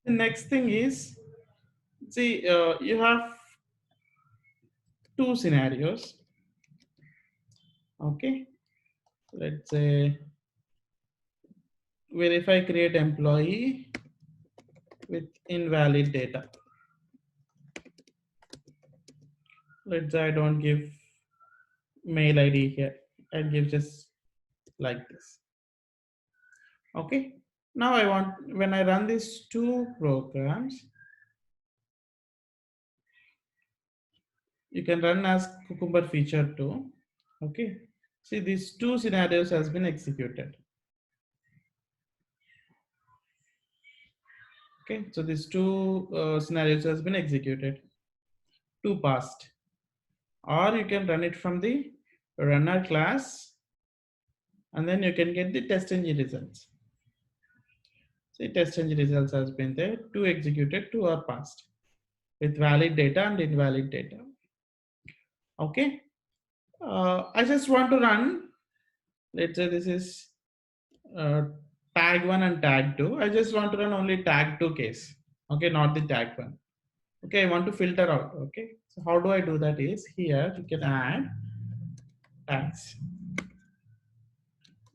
The next thing is, see, you have two scenarios. Okay, let's say verify create employee with invalid data. Let's say I don't give mail ID here. I give just like this. Okay. Now I want, when I run these two programs, you can run as Cucumber feature 2. Okay. See, these two scenarios has been executed. Okay. So these two scenarios has been executed, two passed. Or you can run it from the runner class, and then you can get the test engine results. See, test engine results has been there, two executed, two are passed with valid data and invalid data. Okay. I just want to run, let's say this is uh, tag 1 and tag 2. I just want to run only tag 2 case. Okay, not the tag 1. Okay, I want to filter out. Okay, so how do I do that is, here you can add tags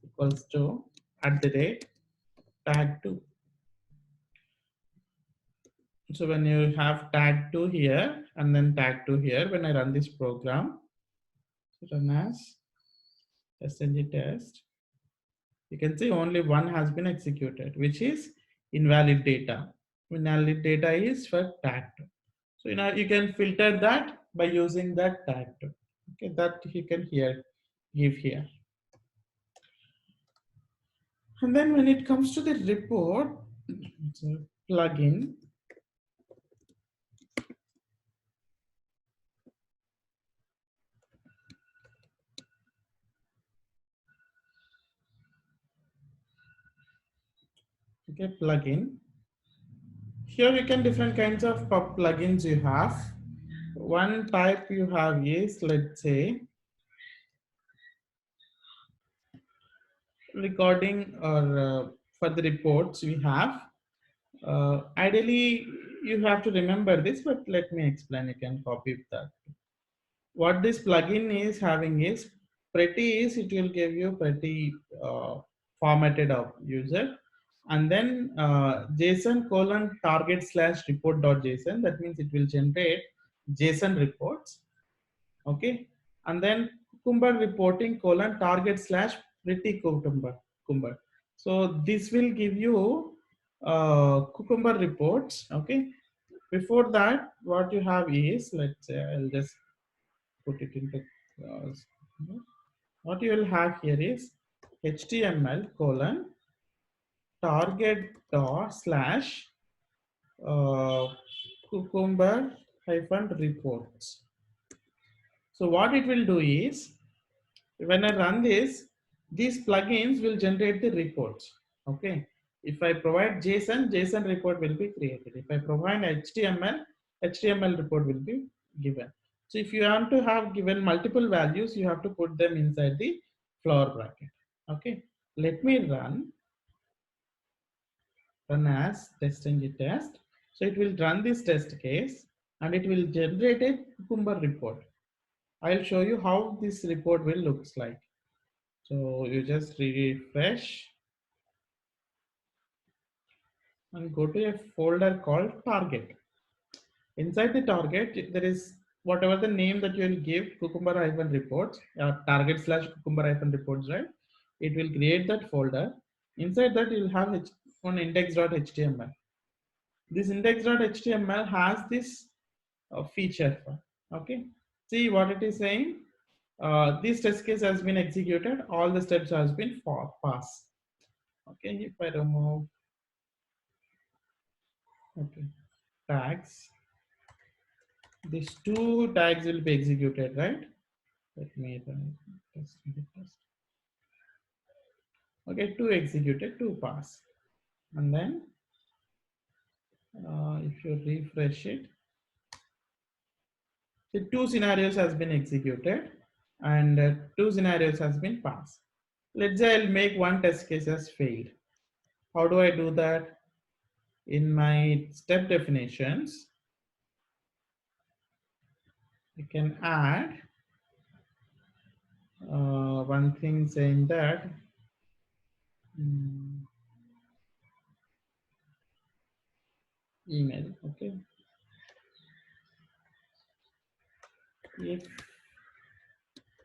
equals to at the rate tag 2. So when you have tag 2 here and then tag 2 here, when I run this program, run as test test, you can see only one has been executed, which is invalid data. Invalid data is for tag 2. So you can filter that by using that tag 2. Okay, that you can here give here. And then when it comes to the report, so plugin, okay, plugin. Here you can different kinds of plugins you have. One type you have is, let's say, recording or for the reports we have. Ideally, you have to remember this, but let me explain. You can copy that. What this plugin is having is pretty is, it will give you pretty formatted of user, and then JSON colon target slash report dot JSON. That means it will generate JSON reports. Okay, and then Cucumber reporting colon target slash pretty Cucumber. So this will give you Cucumber reports. Okay, before that, what you have is, let's say I'll just put it into what you will have here is HTML colon target dot slash Cucumber hyphen reports. So what it will do is, when I run this, these plugins will generate the reports. Okay. If I provide JSON, JSON report will be created. If I provide HTML, HTML report will be given. So if you want to have given multiple values, you have to put them inside the floor bracket. Okay. Let me run as test. So it will run this test case and it will generate a Cucumber report. I'll show you how this report will looks like. So you just refresh and go to a folder called target. Inside the target, there is whatever the name that you will give, Cucumber hyphen reports, target slash Cucumber hyphen reports, right? It will create that folder. Inside that, you'll have one index.html. This index.html has this feature. Okay, see what it is saying. This test case has been executed. All the steps has been passed. Okay, if I remove, okay, tags, these two tags will be executed, right? Let me test. Okay, two executed, two pass. And then if you refresh it, the two scenarios has been executed and two scenarios has been passed. Let's say I'll make one test case as failed. How do I do that? in my step definitions, I can add one thing saying that mm, email. Okay, if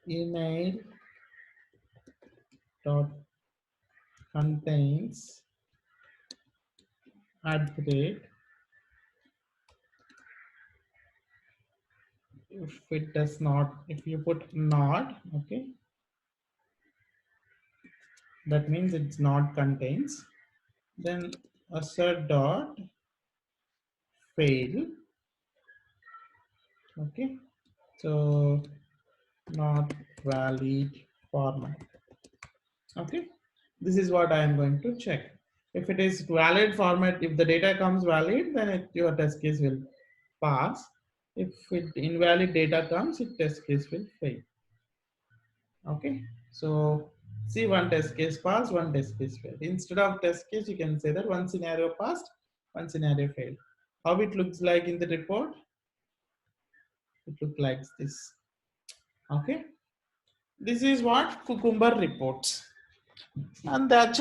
email dot contains at the rate, if it does not, if you put not, okay, that means it's not contains, then assert dot fail. Okay, so not valid format. Okay, this is what I am going to check. If it is valid format, if the data comes valid, then your test case will pass. If it invalid data comes, it test case will fail. Okay, so see, one test case passed, one test case failed. Instead of test case, you can say that one scenario passed, one scenario failed. How it looks like in the report? It looks like this. Okay, this is what Cucumber reports, and actually